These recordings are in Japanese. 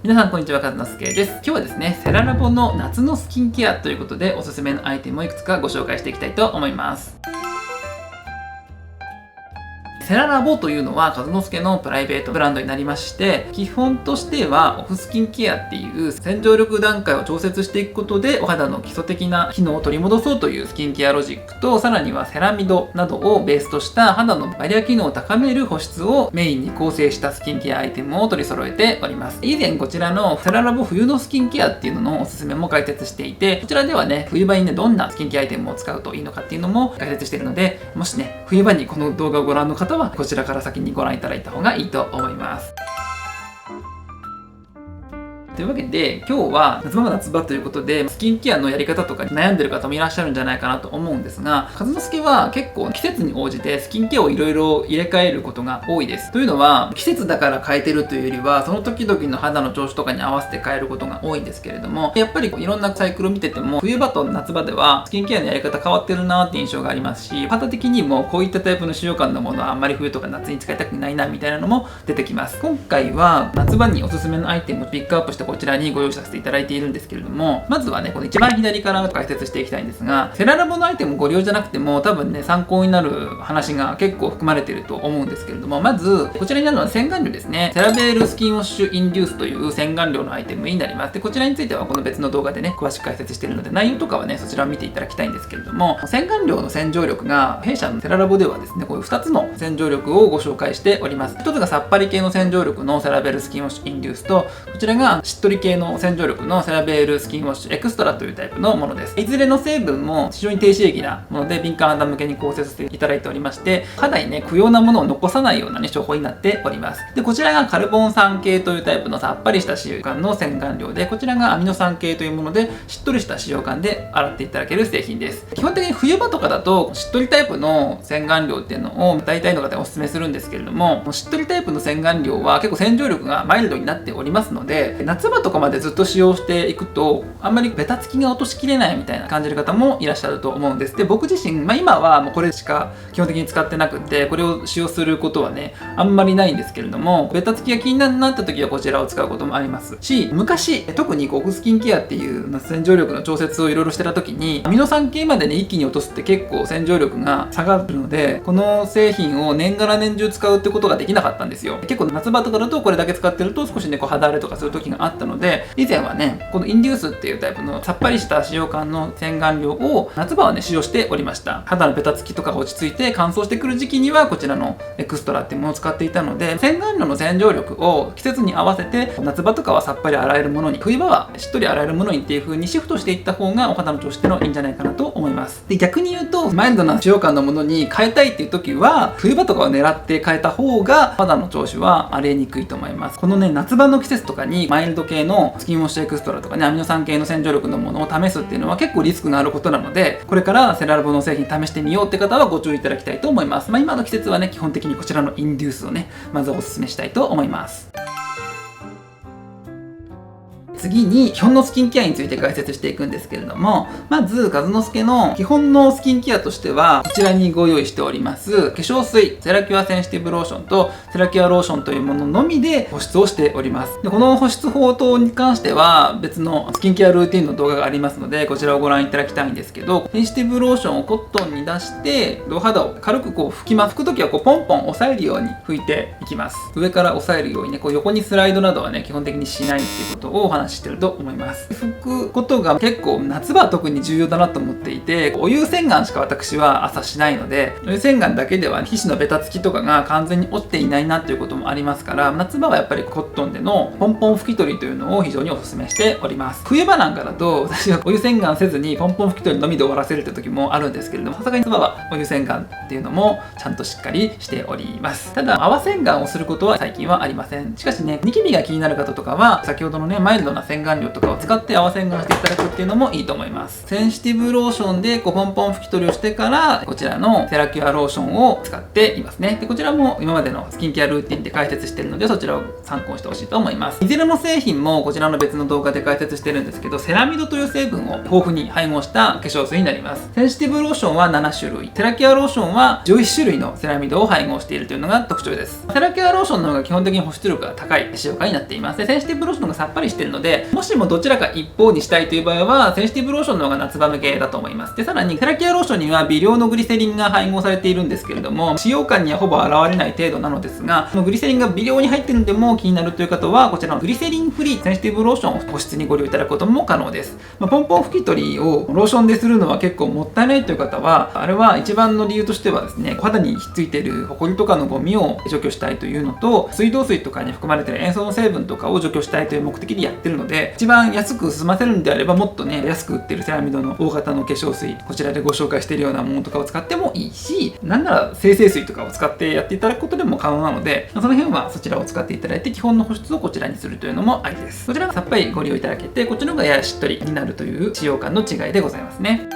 皆さんこんにちは、かずのすけです。今日はですね、セララボの夏のスキンケアということでおすすめのアイテムをいくつかご紹介していきたいと思います。セララボというのは和之助のプライベートブランドになりまして、基本としてはオフスキンケアっていう洗浄力段階を調節していくことでお肌の基礎的な機能を取り戻そうというスキンケアロジックと、さらにはセラミドなどをベースとした肌のバリア機能を高める保湿をメインに構成したスキンケアアイテムを取り揃えております。以前こちらのセララボ冬のスキンケアっていうののおすすめも解説していて、こちらではね、冬場にね、どんなスキンケアアイテムを使うといいのかっていうのも解説しているので、もしね、冬場にこの動画をご覧の方はこちらから先にご覧いただいた方がいいと思います。というわけで今日は夏場ということでスキンケアのやり方とか悩んでる方もいらっしゃるんじゃないかなと思うんですが、和之助は結構季節に応じてスキンケアをいろいろ入れ替えることが多いです。というのは季節だから変えてるというよりはその時々の肌の調子とかに合わせて変えることが多いんですけれども、やっぱりいろんなサイクルを見てても冬場と夏場ではスキンケアのやり方変わってるなーって印象がありますし、肌的にもこういったタイプの使用感のものはあんまり冬とか夏に使いたくないなみたいなのも出てきます。今回は夏場におすすめのアイテムをピックアップしてこちらにご用意させていただいているんですけれども、まずはね、この一番左から解説していきたいんですが、セララボのアイテムご利用じゃなくても多分ね、参考になる話が結構含まれていると思うんですけれども、まずこちらにあるのは洗顔料ですね。セラベールスキンウォッシュインデュースという洗顔料のアイテムになります。でこちらについてはこの別の動画でね、詳しく解説しているので、内容とかはね、そちらを見ていただきたいんですけれども、洗顔料の洗浄力が弊社のセララボではですね、こういう2つの洗浄力をご紹介しております。1つがさっぱり系の洗浄力のセラベールスキンウォッシュインデュースと、こちらがしっとり系の洗浄力のセラベールスキンウォッシュエクストラというタイプのものです。いずれの成分も非常に低刺激なもので敏感肌向けに構成させていただいておりまして、肌にね、不要なものを残さないようなね、処方になっております。でこちらがカルボン酸系というタイプのさっぱりした使用感の洗顔料で、こちらがアミノ酸系というものでしっとりした使用感で洗っていただける製品です。基本的に冬場とかだとしっとりタイプの洗顔料っていうのを大体の方におすすめするんですけれども、しっとりタイプの洗顔料は結構洗浄力がマイルドになっておりますので、夏場とかまでずっと使用していくとあんまりベタつきが落としきれないみたいな感じる方もいらっしゃると思うんです。で僕自身、今はもうこれしか基本的に使ってなくて、これを使用することはねあんまりないんですけれども、ベタつきが気になった時はこちらを使うこともありますし、昔特にオフスキンケアっていう洗浄力の調節をいろいろしてた時にアミノ酸系までね一気に落とすって結構洗浄力が下がるので、この製品を年がら年中使うってことができなかったんですよ。結構夏場とかだとこれだけ使ってると少しねこう肌荒れとかする時があったので、以前はねこのインデュースっていうタイプのさっぱりした使用感の洗顔料を夏場はね使用しておりました。肌のベタつきとかが落ち着いて乾燥してくる時期にはこちらのエクストラっていうものを使っていたので、洗顔料の洗浄力を季節に合わせて夏場とかはさっぱり洗えるものに、冬場はしっとり洗えるものにっていう風にシフトしていった方がお肌の調子ってのはいいんじゃないかなと思います。で逆に言うとマイルドな使用感のものに変えたいっていう時は冬場とかを狙って変えた方が肌の調子は荒れにくいと思います。このね夏場の季節とかにマイルド系のスキンウォッシュエクストラとかねアミノ酸系の洗浄力のものを試すっていうのは結構リスクがあることなので、これからセララボの製品試してみようって方はご注意いただきたいと思います。今の季節はね基本的にこちらのインデュースをねまずおすすめしたいと思います。次に基本のスキンケアについて解説していくんですけれども、まず和之助の基本のスキンケアとしてはこちらにご用意しております化粧水セラキュアセンシティブローションとセラキュアローションというもののみで保湿をしております。でこの保湿法等に関しては別のスキンケアルーティンの動画がありますので、こちらをご覧いただきたいんですけど、センシティブローションをコットンに出してお肌を軽くこう拭きます。拭くときはこうポンポン押さえるように拭いていきます。上から押さえるようにね、こう横にスライドなどはね基本的にしないっていうことをお話ししてると思います。拭くことが結構夏場は特に重要だなと思っていて、お湯洗顔しか私は朝しないので、お湯洗顔だけでは皮脂のベタつきとかが完全に落ちていないなということもありますから、夏場はやっぱりコットンでのポンポン拭き取りというのを非常にお勧めしております。冬場なんかだと私はお湯洗顔せずにポンポン拭き取りのみで終わらせるって時もあるんですけれども、さすがに夏場はお湯洗顔っていうのもちゃんとしっかりしております。ただ泡洗顔をすることは最近はありません。しかしね、ニキビが気になる方とかは先ほどのねマイルドなな洗顔料とかを使って泡洗顔していただくっていうのもいいと思います。センシティブローションでポンポン拭き取りをしてから、こちらのセラキュアローションを使っていますね。でこちらも今までのスキンケアルーティンで解説しているので、そちらを参考にしてほしいと思います。いずれの製品もこちらの別の動画で解説してるんですけど、セラミドという成分を豊富に配合した化粧水になります。センシティブローションは7種類、セラキュアローションは11種類のセラミドを配合しているというのが特徴です。セラキュアローションの方が基本的に保湿力が高い使用感になっています。でセンシティブローションがさっぱりしているので、もしもどちらか一方にしたいという場合はセンシティブローションの方が夏場向けだと思います。でさらにセラキュアローションには微量のグリセリンが配合されているんですけれども、使用感にはほぼ現れない程度なのですが、そのグリセリンが微量に入っているのでも気になるという方は、こちらのグリセリンフリーセンシティブローションを保湿にご利用いただくことも可能です。ポンポン拭き取りをローションでするのは結構もったいないという方は、あれは一番の理由としてはですね、肌にひっついているホコリとかのゴミを除去したいというのと、水道水とかに含まれている塩素の成分とかを除去したいという目的でやってるので、一番安く済ませるんであれば、もっとね安く売ってるセラミドの大型の化粧水、こちらでご紹介しているようなものとかを使ってもいいし、なんなら精製水とかを使ってやっていただくことでも可能なので、その辺はそちらを使っていただいて基本の保湿をこちらにするというのもありです。こちらがさっぱりご利用いただけて、こっちの方がややしっとりになるという使用感の違いでございますね。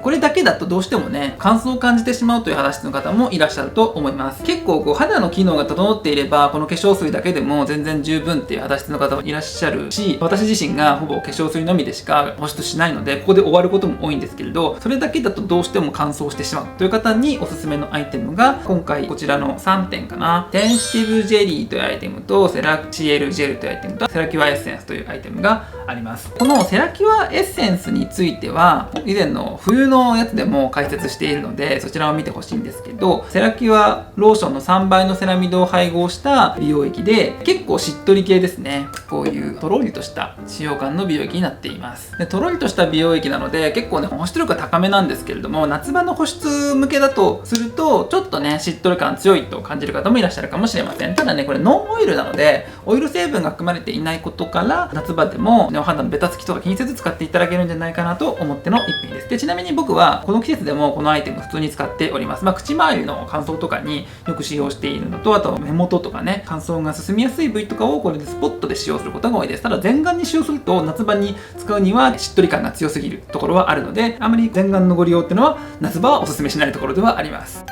これだけだとどうしてもね、乾燥を感じてしまうという肌質の方もいらっしゃると思います。結構肌の機能が整っていれば、この化粧水だけでも全然十分っていう肌質の方もいらっしゃるし、私自身がほぼ化粧水のみでしか保湿しないので、ここで終わることも多いんですけれど、それだけだとどうしても乾燥してしまうという方におすすめのアイテムが、今回こちらの3点かな。センシティブジェリーというアイテムと、セラシエルジェルというアイテムと、セラキュアエッセンスというアイテムがあります。このセラキュアエッセンスについては、以前の冬のやつでも解説しているので、そちらを見てほしいんですけど、セラキュアローションの3倍のセラミドを配合した美容液で、結構しっとり系ですね。こういうとろりとした使用感の美容液になっています。でとろりとした美容液なので、結構ね保湿力が高めなんですけれども、夏場の保湿向けだとするとちょっとねしっとり感強いと感じる方もいらっしゃるかもしれません。ただね、これノンオイルなのでオイル成分が含まれていないことから、夏場でも、ね、お肌のベタつきとか気にせず使っていただけるんじゃないかなと思っての一品です。でちなみに僕はこの季節でもこのアイテム普通に使っております。口周りの乾燥とかによく使用しているのと、あと目元とかね、乾燥が進みやすい部位とかをこれでスポットで使用することが多いです。ただ全顔に使用すると夏場に使うにはしっとり感が強すぎるところはあるので、あまり全顔のご利用っていうのは夏場はおすすめしないところではあります。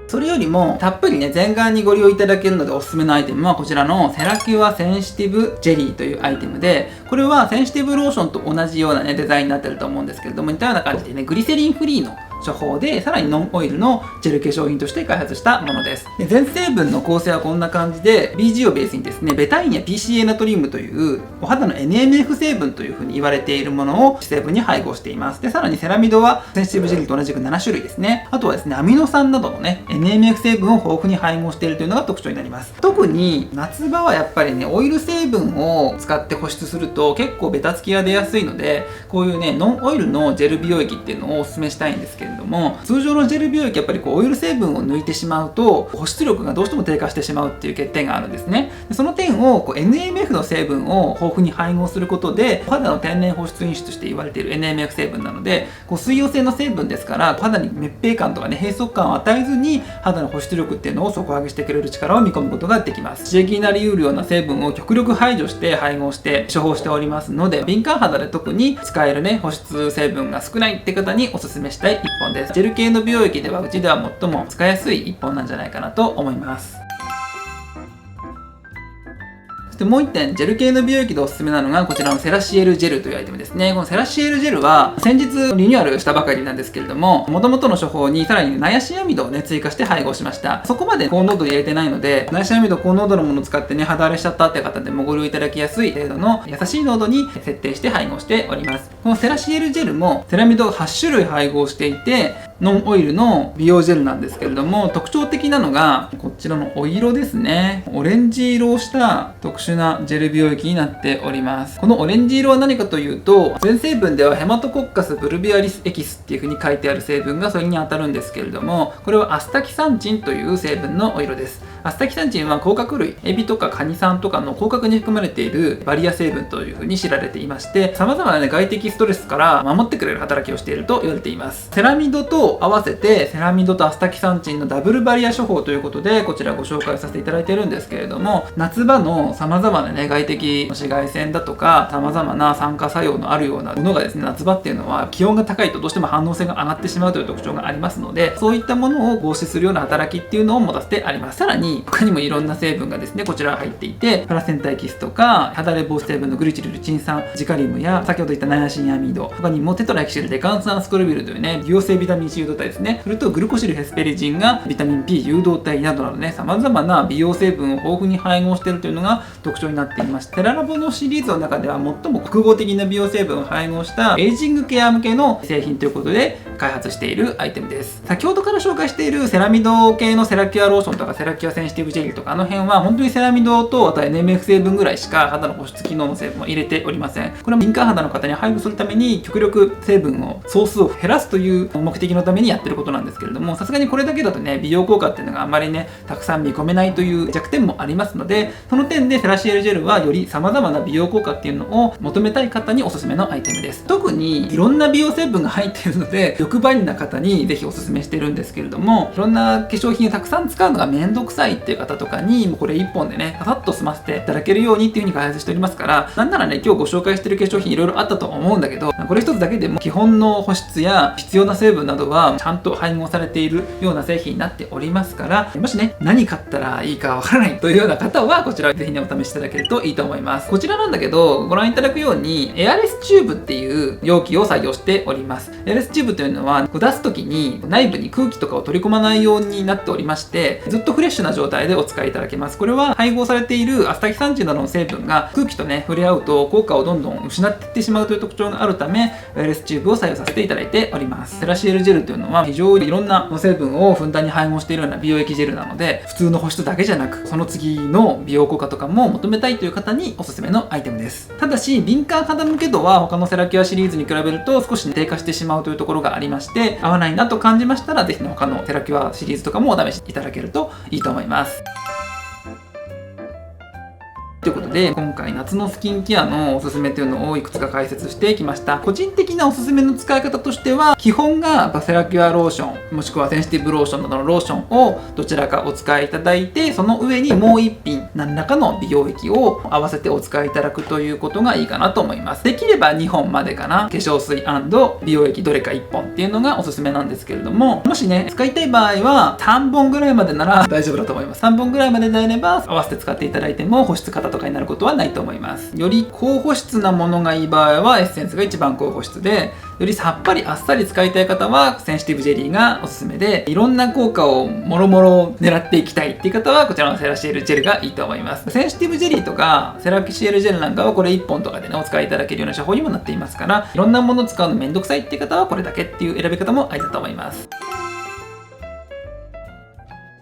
それよりもたっぷりね全顔にご利用いただけるのでおすすめのアイテムはこちらのセラキュアセンシティブジェリーというアイテムで、これはセンシティブローションと同じようなねデザインになってると思うんですけれども、似たような感じでねグリセリンフリーの処方で、さらにノンオイルのジェル化粧品として開発したものです。で全成分の構成はこんな感じで、 BG をベースにですねベタインや PCA ナトリウムというお肌の NMF 成分というふうに言われているものを主成分に配合しています。でさらにセラミドはセンシティブジェリーと同じく7種類ですね。あとはですねアミノ酸などのね NMF 成分を豊富に配合しているというのが特徴になります。特に夏場はやっぱりねオイル成分を使って保湿すると結構ベタつきが出やすいので、こういうねノンオイルのジェル美容液っていうのをおすすめしたいんですけれども、通常のジェル美容液やっぱりオイル成分を抜いてしまうと保湿力がどうしても低下してしまうっていう欠点があるんですね。でその点をNMF の成分を豊富に配合することで、お肌の天然保湿因子として言われている NMF 成分なので、水溶性の成分ですから肌に密閉感とかね閉塞感を与えずに肌の保湿力っていうのを底上げしてくれる力を見込むことができます。刺激になりうるような成分を極力排除して配合して処方しておりますので、敏感肌で特に使えるね保湿成分が少ないって方におすすめしたい一本です。ジェル系の美容液ではうちでは最も使いやすい一本なんじゃないかなと思います。でもう1点、ジェル系の美容液でおすすめなのがこちらのセラシエルジェルというアイテムですね。このセラシエルジェルは先日リニューアルしたばかりなんですけれども、元々の処方にさらにナヤシアミドをね追加して配合しました。そこまで高濃度入れてないので、ナヤシアミド高濃度のものを使ってね肌荒れしちゃったって方でもご利用いただきやすい程度の優しい濃度に設定して配合しております。このセラシエルジェルもセラミドを8種類配合していて、ノンオイルの美容ジェルなんですけれども、特徴的なのがこちらのお色ですね。オレンジ色をした特殊なジェル美容液になっております。このオレンジ色は何かというと、全成分ではヘマトコッカスブルビアリスエキスっていう風に書いてある成分がそれに当たるんですけれども、これはアスタキサンチンという成分のお色です。アスタキサンチンは甲殻類、エビとかカニさんとかの甲殻に含まれているバリア成分という風に知られていまして、様々な、外的ストレスから守ってくれる働きをしていると言われています。セラミドとと合わせてセラミドとアスタキサンチンのダブルバリア処方ということでこちらご紹介させていただいているんですけれども、夏場の様々なね外的紫外線だとか様々な酸化作用のあるようなものがですね、夏場っていうのは気温が高いとどうしても反応性が上がってしまうという特徴がありますので、そういったものを防止するような働きっていうのを持たせてあります。さらに他にもいろんな成分がですねこちら入っていて、プラセンタエキスとか肌荒れ防止成分のグリチルルチン酸ジカリウムや先ほど言ったナイアシンアミド、他にもテトラエキシルデカン酸アスコルビルというね硫黄性ビタミン C 誘導体ですね、それとグルコシルヘスペリジンがビタミン P 誘導体などなどね、様々な美容成分を豊富に配合しているというのが特徴になっていまして、テララボのシリーズの中では最も複合的な美容成分を配合したエイジングケア向けの製品ということで開発しているアイテムです。先ほどから紹介しているセラミド系のセラキュアローションとかセラキュアセンシティブジェリーとか辺は本当にセラミドとあと NMF 成分ぐらいしか肌の保湿機能の成分を入れておりません。これは敏感肌の方に配布するために極力成分を総数を減らすという目的のためにやってることなんですけれども、さすがにこれだけだとね美容効果っていうのがあまりねたくさん見込めないという弱点もありますので、その点でセラシエルジェルはより様々な美容効果っていうのを求めたい方におすすめのアイテムです。特にいろんな美容成分が入っているので欲張りな方にぜひおすすめしてるんですけれども、いろんな化粧品をたくさん使うのがめんどくさいっていう方とかにもうこれ1本でねささっと済ませていただけるようにっていう風に開発しておりますから、なんならね今日ご紹介してる化粧品いろいろあったと思うんだけど、これ一つだけでも基本の保湿や必要な成分などはちゃんと配合されているような製品になっておりますから、もしね何買ったらいいかわからないというような方はこちらぜひねお試しいただけるといいと思います。こちらなんだけどご覧いただくようにエアレスチューブっていう容器を採用しております。エアレスチューブというのは出す時に内部に空気とかを取り込まないようになっておりまして、ずっとフレッシュな状態でお使いいただけます。これは配合されているアスタキサンチンなどの成分が空気とね触れ合うと効果をどんどん失っていってしまうという特徴があるためエアレスチューブを採用させていただいております。セラシエルジェルというのは非常にいろんな成分をふんだんに配合しているような美容液ジェルなので、普通の保湿だけじゃなくその次の美容効果とかも求めたいという方におすすめのアイテムです。ただし敏感肌向け度は他のセラキュアシリーズに比べると少し低下してしまうというところがありまして、合わないなと感じましたらぜひね他のセラキュアシリーズとかもお試しいただけるといいと思います。ということで今回夏のスキンケアのおすすめというのをいくつか解説してきました。個人的なおすすめの使い方としては基本がセラキュアローションもしくはセンシティブローションなどのローションをどちらかお使いいただいて、その上にもう一品何らかの美容液を合わせてお使いいただくということがいいかなと思います。できれば2本までかな。化粧水&美容液どれか1本っていうのがおすすめなんですけれども、もしね使いたい場合は3本ぐらいまでなら大丈夫だと思います。3本ぐらいまでであれば合わせて使っていただいても保湿方とかになることはないと思います。より高保湿なものがいい場合はエッセンスが一番高保湿で、よりさっぱりあっさり使いたい方はセンシティブジェリーがおすすめで、いろんな効果をもろもろ狙っていきたいっていう方はこちらのセラシエルジェルがいいと思います。センシティブジェリーとかセラシエルジェルなんかはこれ1本とかでねお使いいただけるような処方にもなっていますから、いろんなものを使うのめんどくさいっていう方はこれだけっていう選び方もありだと思います。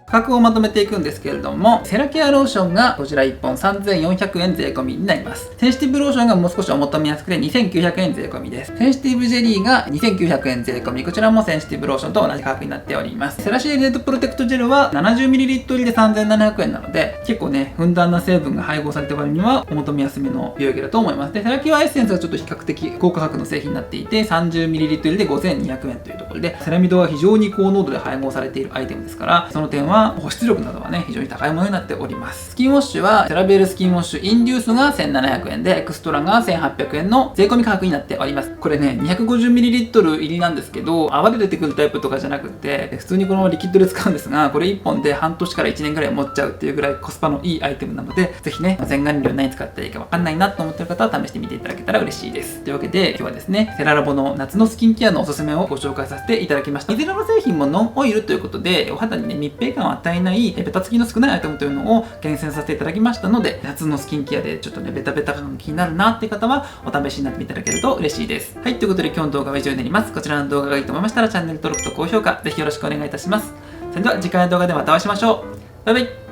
価格をまとめていくんですけれども、セラケアローションがこちら1本3400円税込みになります。センシティブローションがもう少しお求めやすくて2900円税込みです。センシティブジェリーが2900円税込み、こちらもセンシティブローションと同じ価格になっております。セラシエルレッドプロテクトジェルは 70ml 入りで3700円なので、結構ねふんだんな成分が配合された割にはお求めやすめの美容液だと思います。でセラキュアエッセンスはちょっと比較的高価格の製品になっていて 30ml 入りで5200円というところで、セラミドは非常に高濃度で配合されているアイテムですから、その点は保湿力などはね非常に高いものになっております。スキンウォッシュはセラベールスキンウォッシュインデュースが1700円でエクストラが1800円の税込み価格になっております。これね 250ml 入りなんですけど、泡で出てくるタイプとかじゃなくて普通にこのリキッドで使うんですが、これ1本で半年から1年ぐらい持っちゃうっていうぐらいコスパのいいアイテムなので、ぜひね洗顔料何使ったらいいか分かんないなと思ってる方は試してみていただけたら嬉しいです。というわけで今日はですねセララボの夏のスキンケアのおすすめをご紹介させていただきました。いずれの製品もノンオイルということでお肌にね密閉感を与えないベタつきの少ないアイテムというのを厳選させていただきましたので、夏のスキンケアでちょっとねベタベタ感が気になるなっていう方はお試しになっていただけると嬉しいです。はい、ということで今日の動画は以上になります。こちらの動画がいいと思いましたらチャンネル登録と高評価ぜひよろしくお願いいたします。それでは次回の動画でまたお会いしましょう。バイバイ。